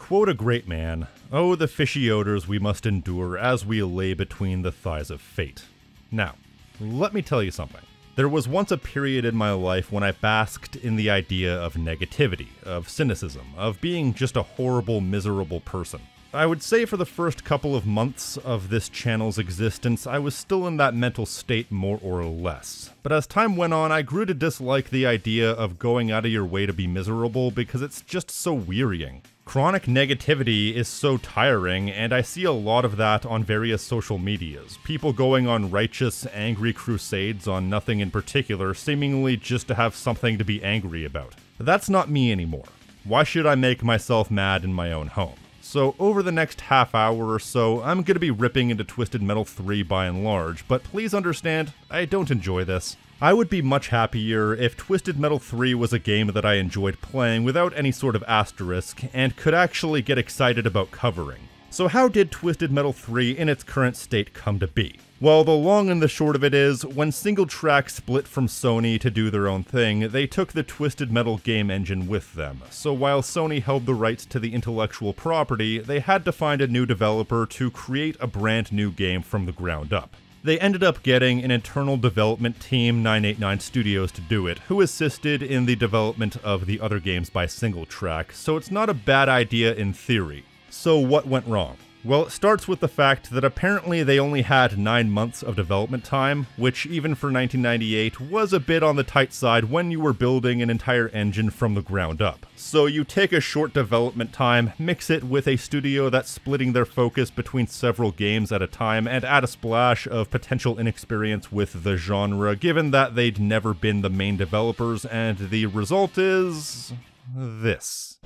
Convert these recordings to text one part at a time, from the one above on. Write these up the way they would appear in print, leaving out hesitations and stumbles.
quote a great man, "Oh, the fishy odors we must endure as we lay between the thighs of fate." Now, let me tell you something. There was once a period in my life when I basked in the idea of negativity, of cynicism, of being just a horrible, miserable person. I would say for the first couple of months of this channel's existence, I was still in that mental state more or less. But as time went on, I grew to dislike the idea of going out of your way to be miserable because it's just so wearying. Chronic negativity is so tiring, and I see a lot of that on various social medias. People going on righteous, angry crusades on nothing in particular, seemingly just to have something to be angry about. That's not me anymore. Why should I make myself mad in my own home? So over the next half hour or so, I'm going to be ripping into Twisted Metal 3 by and large, but please understand, I don't enjoy this. I would be much happier if Twisted Metal 3 was a game that I enjoyed playing without any sort of asterisk, and could actually get excited about covering. So how did Twisted Metal 3 in its current state come to be? Well, the long and the short of it is, when Single Track split from Sony to do their own thing, they took the Twisted Metal game engine with them. So while Sony held the rights to the intellectual property, they had to find a new developer to create a brand new game from the ground up. They ended up getting an internal development team, 989 Studios, to do it, who assisted in the development of the other games by Single Track, so it's not a bad idea in theory. So what went wrong? Well, it starts with the fact that apparently they only had 9 months of development time, which even for 1998 was a bit on the tight side when you were building an entire engine from the ground up. So you take a short development time, mix it with a studio that's splitting their focus between several games at a time, and add a splash of potential inexperience with the genre, given that they'd never been the main developers, and the result is this.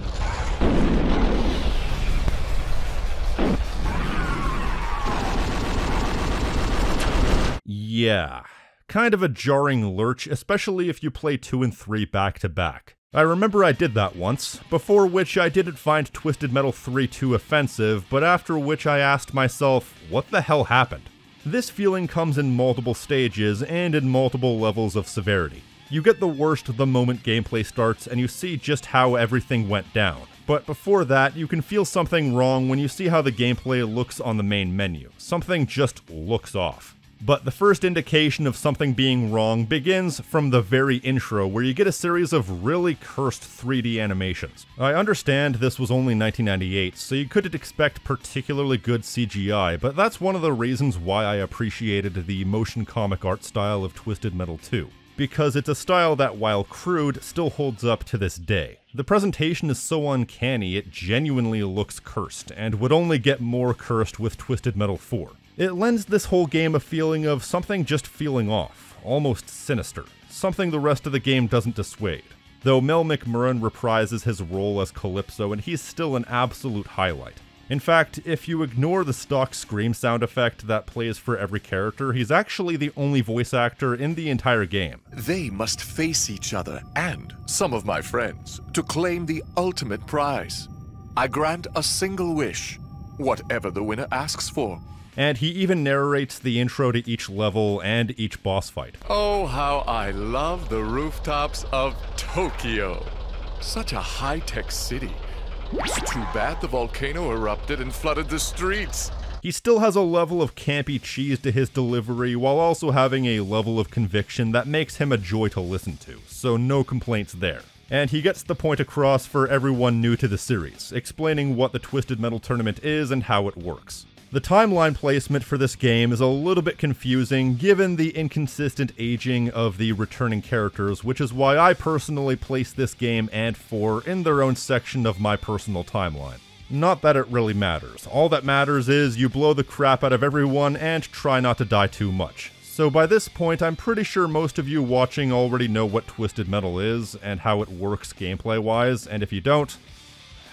Yeah, kind of a jarring lurch, especially if you play 2 and 3 back to back. I remember I did that once, before which I didn't find Twisted Metal 3 too offensive, but after which I asked myself, what the hell happened? This feeling comes in multiple stages and in multiple levels of severity. You get the worst the moment gameplay starts and you see just how everything went down. But before that, you can feel something wrong when you see how the gameplay looks on the main menu. Something just looks off. But the first indication of something being wrong begins from the very intro, where you get a series of really cursed 3D animations. I understand this was only 1998, so you couldn't expect particularly good CGI, but that's one of the reasons why I appreciated the motion comic art style of Twisted Metal 2. Because it's a style that, while crude, still holds up to this day. The presentation is so uncanny, it genuinely looks cursed, and would only get more cursed with Twisted Metal 4. It lends this whole game a feeling of something just feeling off, almost sinister, something the rest of the game doesn't dissuade. Though Mel McMurran reprises his role as Calypso, and he's still an absolute highlight. In fact, if you ignore the stock scream sound effect that plays for every character, he's actually the only voice actor in the entire game. They must face each other and some of my friends to claim the ultimate prize. I grant a single wish, whatever the winner asks for. And he even narrates the intro to each level and each boss fight. Oh, how I love the rooftops of Tokyo. Such a high-tech city. Too bad the volcano erupted and flooded the streets. He still has a level of campy cheese to his delivery, while also having a level of conviction that makes him a joy to listen to, so no complaints there. And he gets the point across for everyone new to the series, explaining what the Twisted Metal tournament is and how it works. The timeline placement for this game is a little bit confusing given the inconsistent aging of the returning characters, which is why I personally place this game and 4 in their own section of my personal timeline. Not that it really matters. All that matters is you blow the crap out of everyone and try not to die too much. So by this point, I'm pretty sure most of you watching already know what Twisted Metal is and how it works gameplay-wise, and if you don't,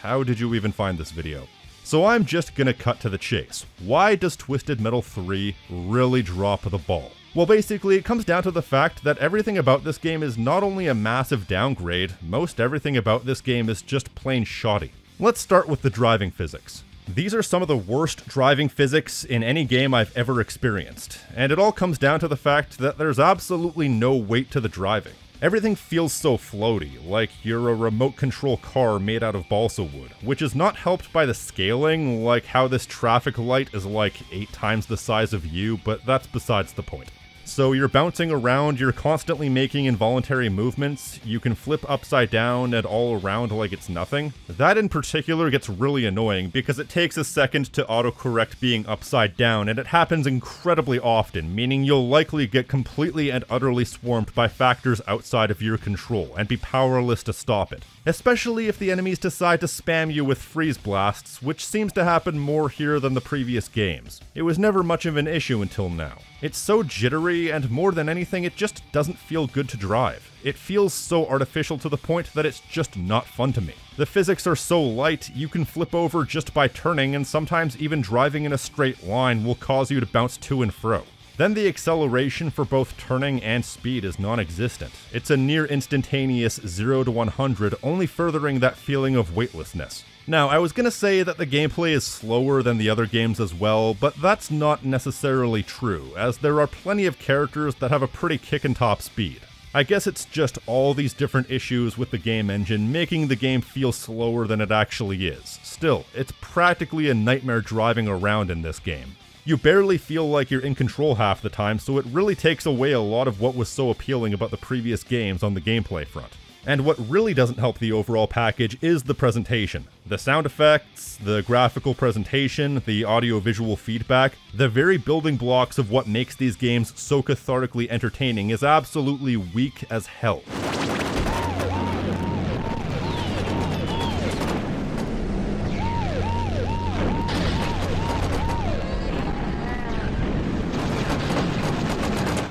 how did you even find this video? So I'm just gonna cut to the chase. Why does Twisted Metal 3 really drop the ball? Well, basically, it comes down to the fact that everything about this game is not only a massive downgrade, most everything about this game is just plain shoddy. Let's start with the driving physics. These are some of the worst driving physics in any game I've ever experienced, and it all comes down to the fact that there's absolutely no weight to the driving. Everything feels so floaty, like you're a remote control car made out of balsa wood, which is not helped by the scaling, like how this traffic light is like 8 times the size of you, but that's besides the point. So you're bouncing around, you're constantly making involuntary movements, you can flip upside down and all around like it's nothing. That in particular gets really annoying because it takes a second to autocorrect being upside down, and it happens incredibly often, meaning you'll likely get completely and utterly swarmed by factors outside of your control and be powerless to stop it. Especially if the enemies decide to spam you with freeze blasts, which seems to happen more here than the previous games. It was never much of an issue until now. It's so jittery, and more than anything, it just doesn't feel good to drive. It feels so artificial to the point that it's just not fun to me. The physics are so light, you can flip over just by turning, and sometimes even driving in a straight line will cause you to bounce to and fro. Then the acceleration for both turning and speed is non-existent. It's a near instantaneous 0 to 100, only furthering that feeling of weightlessness. Now, I was gonna say that the gameplay is slower than the other games as well, but that's not necessarily true, as there are plenty of characters that have a pretty kickin' top speed. I guess it's just all these different issues with the game engine making the game feel slower than it actually is. Still, it's practically a nightmare driving around in this game. You barely feel like you're in control half the time, so it really takes away a lot of what was so appealing about the previous games on the gameplay front. And what really doesn't help the overall package is the presentation. The sound effects, the graphical presentation, the audio-visual feedback, the very building blocks of what makes these games so cathartically entertaining is absolutely weak as hell.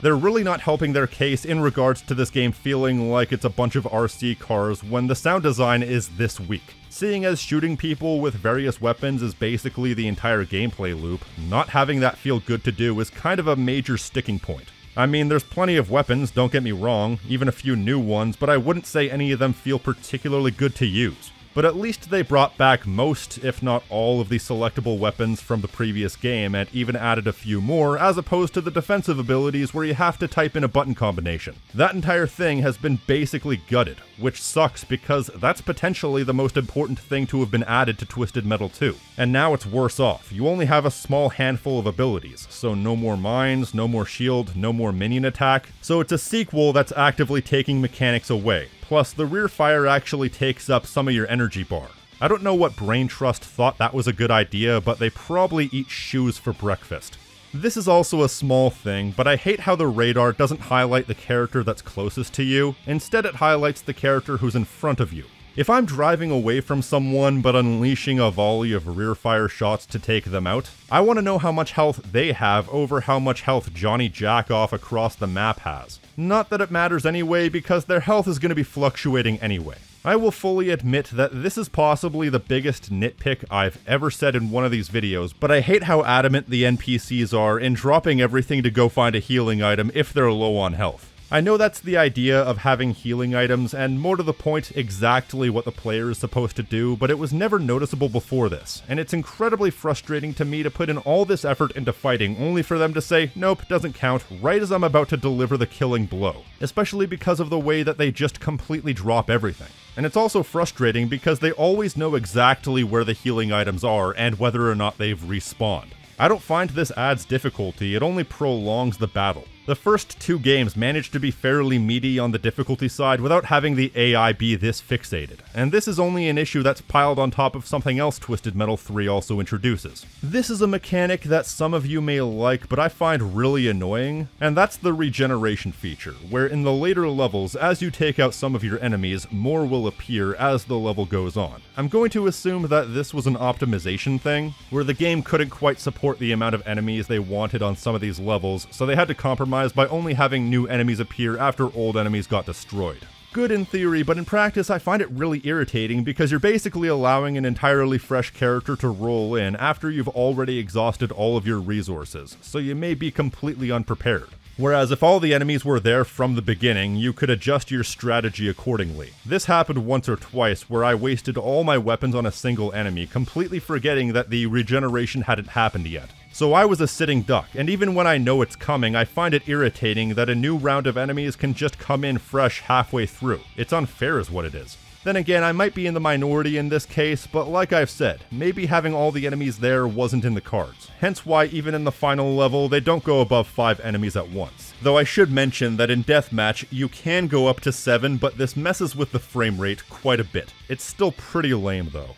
They're really not helping their case in regards to this game feeling like it's a bunch of RC cars when the sound design is this weak. Seeing as shooting people with various weapons is basically the entire gameplay loop, not having that feel good to do is kind of a major sticking point. I mean, there's plenty of weapons, don't get me wrong, even a few new ones, but I wouldn't say any of them feel particularly good to use. But at least they brought back most, if not all, of the selectable weapons from the previous game and even added a few more, as opposed to the defensive abilities where you have to type in a button combination. That entire thing has been basically gutted, which sucks because that's potentially the most important thing to have been added to Twisted Metal 2. And now it's worse off. You only have a small handful of abilities, so no more mines, no more shield, no more minion attack, so it's a sequel that's actively taking mechanics away. Plus, the rear fire actually takes up some of your energy bar. I don't know what brain trust thought that was a good idea, but they probably eat shoes for breakfast. This is also a small thing, but I hate how the radar doesn't highlight the character that's closest to you. Instead, it highlights the character who's in front of you. If I'm driving away from someone but unleashing a volley of rear fire shots to take them out, I want to know how much health they have over how much health Johnny Jackoff across the map has. Not that it matters anyway, because their health is going to be fluctuating anyway. I will fully admit that this is possibly the biggest nitpick I've ever said in one of these videos, but I hate how adamant the NPCs are in dropping everything to go find a healing item if they're low on health. I know that's the idea of having healing items, and more to the point, exactly what the player is supposed to do, but it was never noticeable before this, and it's incredibly frustrating to me to put in all this effort into fighting only for them to say, nope, doesn't count, right as I'm about to deliver the killing blow, especially because of the way that they just completely drop everything. And it's also frustrating because they always know exactly where the healing items are and whether or not they've respawned. I don't find this adds difficulty, it only prolongs the battle. The first 2 games managed to be fairly meaty on the difficulty side without having the AI be this fixated, and this is only an issue that's piled on top of something else Twisted Metal 3 also introduces. This is a mechanic that some of you may like, but I find really annoying, and that's the regeneration feature, where in the later levels, as you take out some of your enemies, more will appear as the level goes on. I'm going to assume that this was an optimization thing, where the game couldn't quite support the amount of enemies they wanted on some of these levels, so they had to compromise by only having new enemies appear after old enemies got destroyed. Good in theory, but in practice I find it really irritating because you're basically allowing an entirely fresh character to roll in after you've already exhausted all of your resources, so you may be completely unprepared. Whereas if all the enemies were there from the beginning, you could adjust your strategy accordingly. This happened once or twice where I wasted all my weapons on a single enemy, completely forgetting that the regeneration hadn't happened yet. So I was a sitting duck, and even when I know it's coming, I find it irritating that a new round of enemies can just come in fresh halfway through. It's unfair is what it is. Then again, I might be in the minority in this case, but like I've said, maybe having all the enemies there wasn't in the cards. Hence why even in the final level, they don't go above 5 enemies at once. Though I should mention that in Deathmatch, you can go up to 7, but this messes with the frame rate quite a bit. It's still pretty lame though.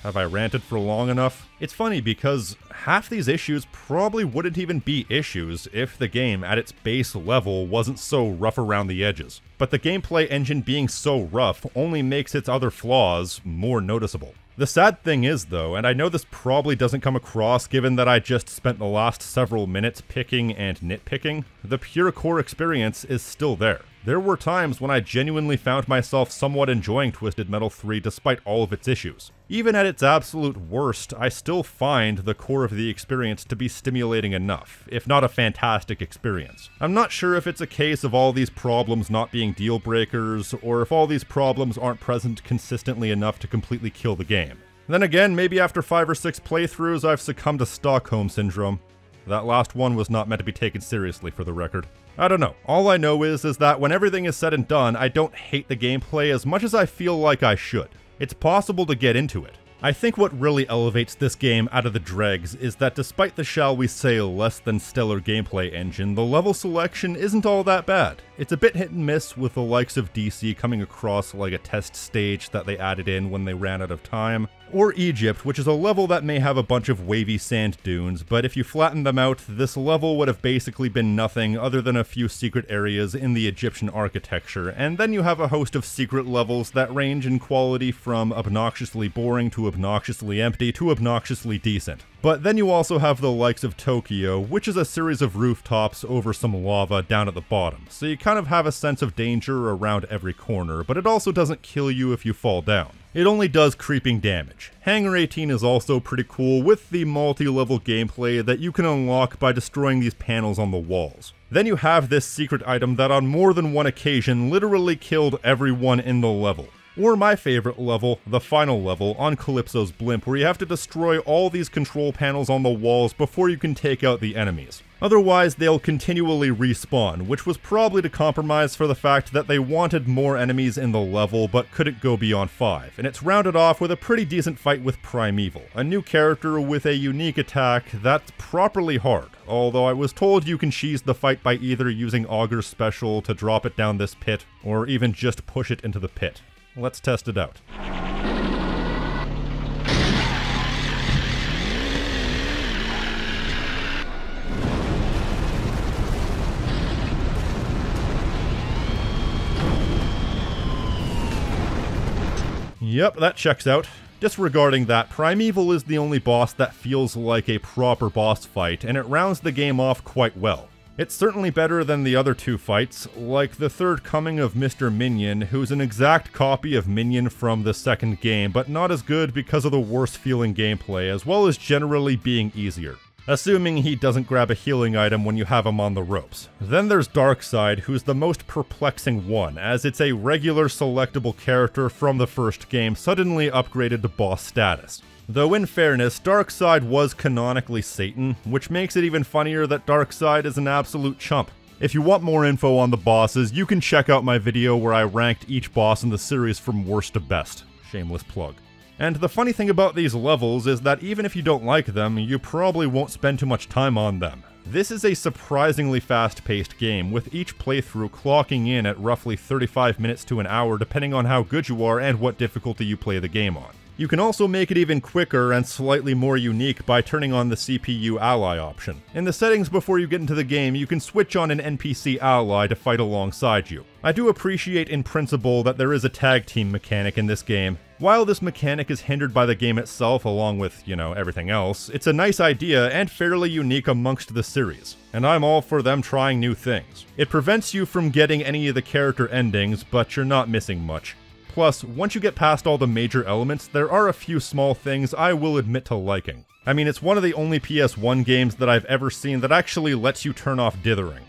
Have I ranted for long enough? It's funny because half these issues probably wouldn't even be issues if the game at its base level wasn't so rough around the edges. But the gameplay engine being so rough only makes its other flaws more noticeable. The sad thing is though, and I know this probably doesn't come across given that I just spent the last several minutes picking and nitpicking, the pure core experience is still there. There were times when I genuinely found myself somewhat enjoying Twisted Metal 3 despite all of its issues. Even at its absolute worst, I still find the core of the experience to be stimulating enough, if not a fantastic experience. I'm not sure if it's a case of all these problems not being deal breakers, or if all these problems aren't present consistently enough to completely kill the game. Then again, maybe after 5 or 6 playthroughs I've succumbed to Stockholm Syndrome. That last one was not meant to be taken seriously for the record. I don't know. All I know is that when everything is said and done, I don't hate the gameplay as much as I feel like I should. It's possible to get into it. I think what really elevates this game out of the dregs is that despite the shall we say less than stellar gameplay engine, the level selection isn't all that bad. It's a bit hit and miss with the likes of DC coming across like a test stage that they added in when they ran out of time, or Egypt, which is a level that may have a bunch of wavy sand dunes, but if you flatten them out, this level would have basically been nothing other than a few secret areas in the Egyptian architecture, and then you have a host of secret levels that range in quality from obnoxiously boring to obnoxiously empty to obnoxiously decent. But then you also have the likes of Tokyo, which is a series of rooftops over some lava down at the bottom, so you kind of have a sense of danger around every corner, but it also doesn't kill you if you fall down. It only does creeping damage. Hangar 18 is also pretty cool with the multi-level gameplay that you can unlock by destroying these panels on the walls. Then you have this secret item that on more than one occasion literally killed everyone in the level. Or my favorite level, the final level, on Calypso's blimp, where you have to destroy all these control panels on the walls before you can take out the enemies. Otherwise, they'll continually respawn, which was probably to compromise for the fact that they wanted more enemies in the level but couldn't go beyond 5, and it's rounded off with a pretty decent fight with Primeval, a new character with a unique attack that's properly hard, although I was told you can cheese the fight by either using Augur's special to drop it down this pit, or even just push it into the pit. Let's test it out. Yep, that checks out. Disregarding that, Primeval is the only boss that feels like a proper boss fight, and it rounds the game off quite well. It's certainly better than the other 2 fights, like the third coming of Mr. Minion, who's an exact copy of Minion from the second game, but not as good because of the worse feeling gameplay, as well as generally being easier. Assuming he doesn't grab a healing item when you have him on the ropes. Then there's Darkseid, who's the most perplexing one, as it's a regular selectable character from the first game suddenly upgraded to boss status. Though in fairness, Darkseid was canonically Satan, which makes it even funnier that Darkseid is an absolute chump. If you want more info on the bosses, you can check out my video where I ranked each boss in the series from worst to best. Shameless plug. And the funny thing about these levels is that even if you don't like them, you probably won't spend too much time on them. This is a surprisingly fast-paced game, with each playthrough clocking in at roughly 35 minutes to an hour depending on how good you are and what difficulty you play the game on. You can also make it even quicker and slightly more unique by turning on the CPU ally option. In the settings before you get into the game, you can switch on an NPC ally to fight alongside you. I do appreciate in principle that there is a tag team mechanic in this game. While this mechanic is hindered by the game itself along with, everything else, it's a nice idea and fairly unique amongst the series, and I'm all for them trying new things. It prevents you from getting any of the character endings, but you're not missing much. Plus, once you get past all the major elements, there are a few small things I will admit to liking. I mean, it's one of the only PS1 games that I've ever seen that actually lets you turn off dithering.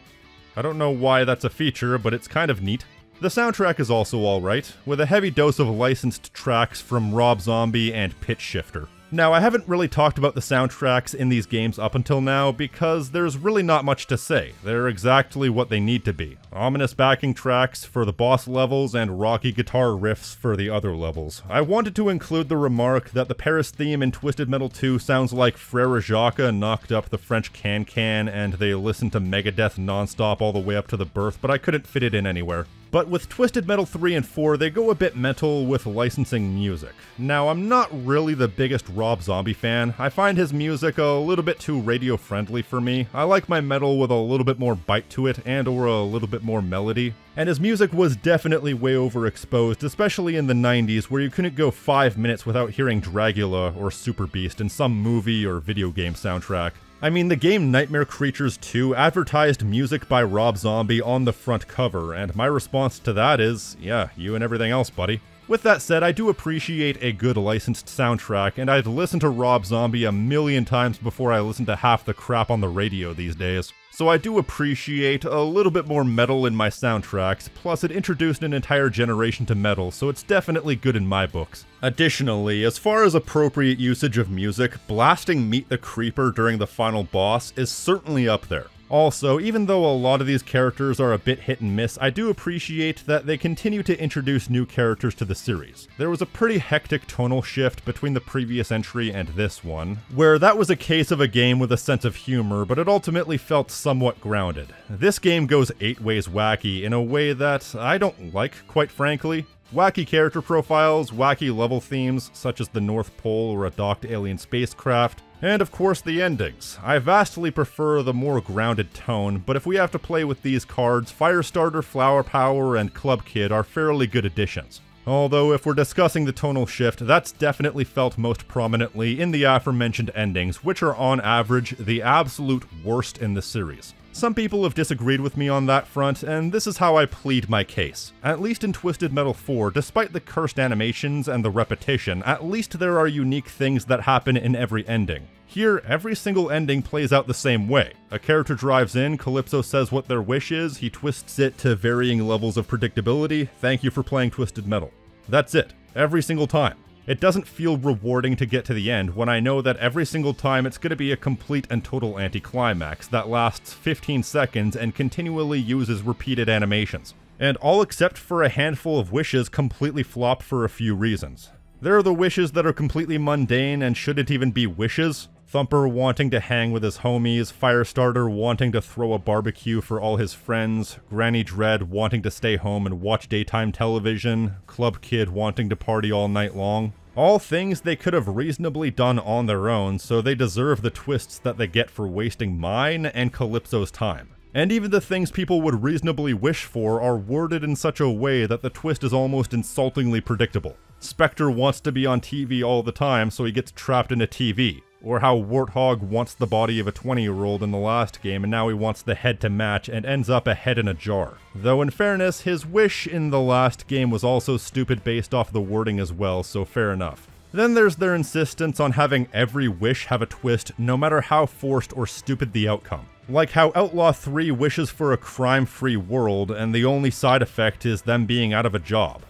I don't know why that's a feature, but it's kind of neat. The soundtrack is also alright, with a heavy dose of licensed tracks from Rob Zombie and Pitch Shifter. Now, I haven't really talked about the soundtracks in these games up until now because there's really not much to say. They're exactly what they need to be. Ominous backing tracks for the boss levels and rocky guitar riffs for the other levels. I wanted to include the remark that the Paris theme in Twisted Metal 2 sounds like Frere Jacques knocked up the French can-can and they listened to Megadeth nonstop all the way up to the birth, but I couldn't fit it in anywhere. But with Twisted Metal 3 and 4, they go a bit mental with licensing music. Now, I'm not really the biggest Rob Zombie fan. I find his music a little bit too radio-friendly for me. I like my metal with a little bit more bite to it and or a little bit more melody. And his music was definitely way overexposed, especially in the 90s, where you couldn't go 5 minutes without hearing Dragula or Super Beast in some movie or video game soundtrack. I mean, the game Nightmare Creatures 2 advertised music by Rob Zombie on the front cover, and my response to that is, yeah, you and everything else, buddy. With that said, I do appreciate a good licensed soundtrack, and I'd listen to Rob Zombie a million times before I listen to half the crap on the radio these days. So I do appreciate a little bit more metal in my soundtracks, plus it introduced an entire generation to metal, so it's definitely good in my books. Additionally, as far as appropriate usage of music, blasting Meet the Creeper during the final boss is certainly up there. Also, even though a lot of these characters are a bit hit and miss, I do appreciate that they continue to introduce new characters to the series. There was a pretty hectic tonal shift between the previous entry and this one, where that was a case of a game with a sense of humor, but it ultimately felt somewhat grounded. This game goes 8 ways wacky in a way that I don't like, quite frankly. Wacky character profiles, wacky level themes, such as the North Pole or a docked alien spacecraft, and of course the endings. I vastly prefer the more grounded tone, but if we have to play with these cards, Firestarter, Flower Power, and Club Kid are fairly good additions. Although if we're discussing the tonal shift, that's definitely felt most prominently in the aforementioned endings, which are on average the absolute worst in the series. Some people have disagreed with me on that front, and this is how I plead my case. At least in Twisted Metal 4, despite the cursed animations and the repetition, at least there are unique things that happen in every ending. Here, every single ending plays out the same way. A character drives in, Calypso says what their wish is, he twists it to varying levels of predictability, thank you for playing Twisted Metal. That's it, every single time. It doesn't feel rewarding to get to the end when I know that every single time it's going to be a complete and total anticlimax that lasts 15 seconds and continually uses repeated animations. And all except for a handful of wishes completely flop for a few reasons. There are the wishes that are completely mundane and shouldn't even be wishes. Thumper wanting to hang with his homies, Firestarter wanting to throw a barbecue for all his friends, Granny Dread wanting to stay home and watch daytime television, Club Kid wanting to party all night long. All things they could have reasonably done on their own, so they deserve the twists that they get for wasting mine and Calypso's time. And even the things people would reasonably wish for are worded in such a way that the twist is almost insultingly predictable. Spectre wants to be on TV all the time, so he gets trapped in a TV. Or how Warthog wants the body of a 20-year-old in the last game and now he wants the head to match and ends up a head in a jar. Though in fairness, his wish in the last game was also stupid based off the wording as well, so fair enough. Then there's their insistence on having every wish have a twist no matter how forced or stupid the outcome. Like how Outlaw 3 wishes for a crime-free world and the only side effect is them being out of a job.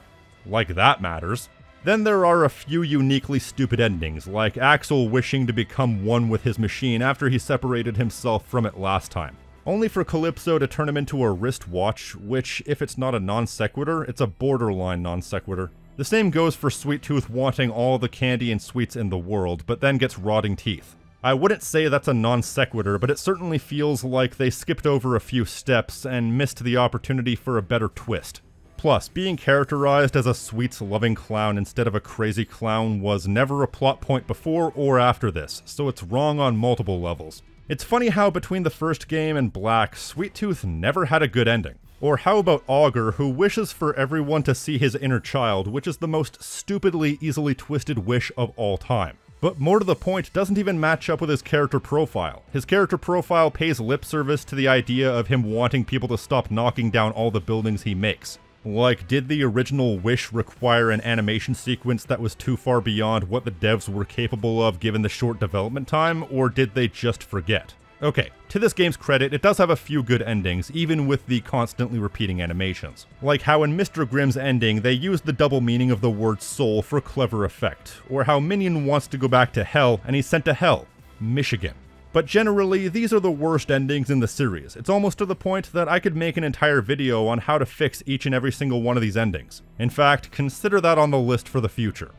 Like that matters. Then there are a few uniquely stupid endings, like Axel wishing to become one with his machine after he separated himself from it last time. Only for Calypso to turn him into a wristwatch, which, if it's not a non sequitur, it's a borderline non sequitur. The same goes for Sweet Tooth wanting all the candy and sweets in the world, but then gets rotting teeth. I wouldn't say that's a non sequitur, but it certainly feels like they skipped over a few steps and missed the opportunity for a better twist. Plus, being characterized as a sweets-loving clown instead of a crazy clown was never a plot point before or after this, so it's wrong on multiple levels. It's funny how between the first game and Black, Sweet Tooth never had a good ending. Or how about Augur, who wishes for everyone to see his inner child, which is the most stupidly easily twisted wish of all time. But more to the point, doesn't even match up with his character profile. His character profile pays lip service to the idea of him wanting people to stop knocking down all the buildings he makes. Like, did the original wish require an animation sequence that was too far beyond what the devs were capable of given the short development time, or did they just forget? Okay, to this game's credit, it does have a few good endings, even with the constantly repeating animations. Like how in Mr. Grimm's ending, they used the double meaning of the word soul for clever effect, or how Minion wants to go back to hell and he's sent to hell, Michigan. But generally, these are the worst endings in the series. It's almost to the point that I could make an entire video on how to fix each and every single one of these endings. In fact, consider that on the list for the future.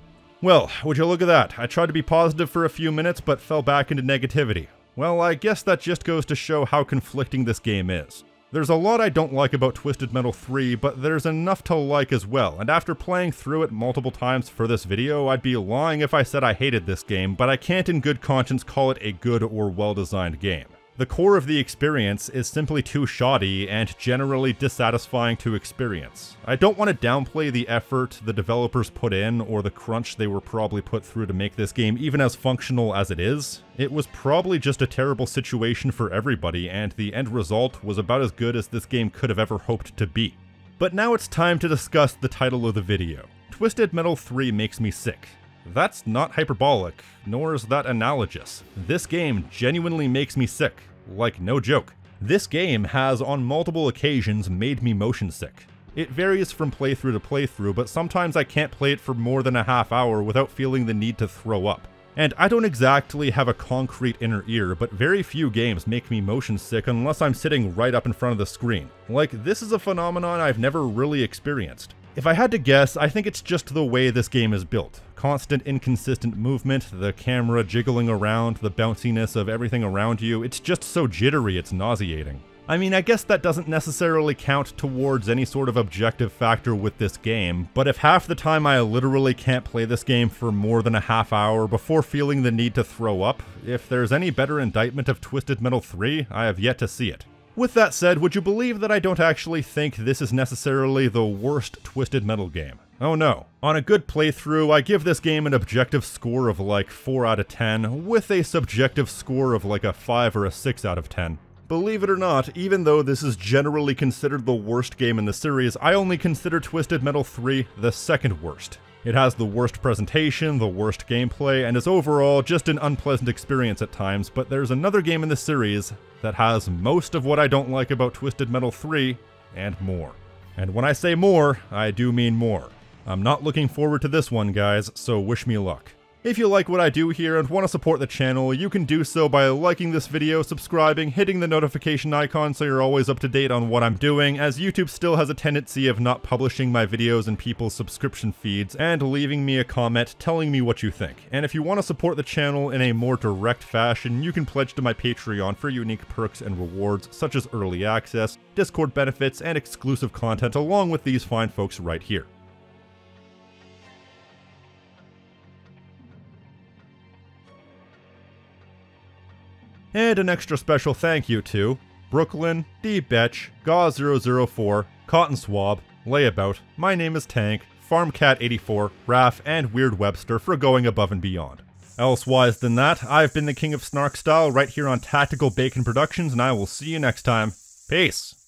Well, would you look at that? I tried to be positive for a few minutes, but fell back into negativity. Well, I guess that just goes to show how conflicting this game is. There's a lot I don't like about Twisted Metal 3, but there's enough to like as well, and after playing through it multiple times for this video, I'd be lying if I said I hated this game, but I can't in good conscience call it a good or well-designed game. The core of the experience is simply too shoddy and generally dissatisfying to experience. I don't want to downplay the effort the developers put in or the crunch they were probably put through to make this game even as functional as it is. It was probably just a terrible situation for everybody, and the end result was about as good as this game could have ever hoped to be. But now it's time to discuss the title of the video. Twisted Metal 3 makes me sick. That's not hyperbolic, nor is that analogous. This game genuinely makes me sick. Like, no joke. This game has on multiple occasions made me motion sick. It varies from playthrough to playthrough, but sometimes I can't play it for more than a half hour without feeling the need to throw up. And I don't exactly have a concrete inner ear, but very few games make me motion sick unless I'm sitting right up in front of the screen. Like, this is a phenomenon I've never really experienced. If I had to guess, I think it's just the way this game is built. Constant inconsistent movement, the camera jiggling around, the bounciness of everything around you, it's just so jittery it's nauseating. I mean, I guess that doesn't necessarily count towards any sort of objective factor with this game, but if half the time I literally can't play this game for more than a half hour before feeling the need to throw up, if there's any better indictment of Twisted Metal 3, I have yet to see it. With that said, would you believe that I don't actually think this is necessarily the worst Twisted Metal game? Oh no. On a good playthrough, I give this game an objective score of like 4 out of 10, with a subjective score of like a 5 or a 6 out of 10. Believe it or not, even though this is generally considered the worst game in the series, I only consider Twisted Metal 3 the second worst. It has the worst presentation, the worst gameplay, and is overall just an unpleasant experience at times, but there's another game in the series that has most of what I don't like about Twisted Metal 3, and more. And when I say more, I do mean more. I'm not looking forward to this one, guys, so wish me luck. If you like what I do here and want to support the channel, you can do so by liking this video, subscribing, hitting the notification icon so you're always up to date on what I'm doing, as YouTube still has a tendency of not publishing my videos in people's subscription feeds, and leaving me a comment telling me what you think. And if you want to support the channel in a more direct fashion, you can pledge to my Patreon for unique perks and rewards such as early access, Discord benefits, and exclusive content along with these fine folks right here. And an extra special thank you to Brooklyn, D. Bettch, Gaw004, Cotton Swab, Leyabout, MyNameIsTank, FarmCat84, Raaf, and WeirdWebbster for going above and beyond. Elsewise than that, I've been the King of Snark Style right here on Tactical Bacon Productions, and I will see you next time. Peace!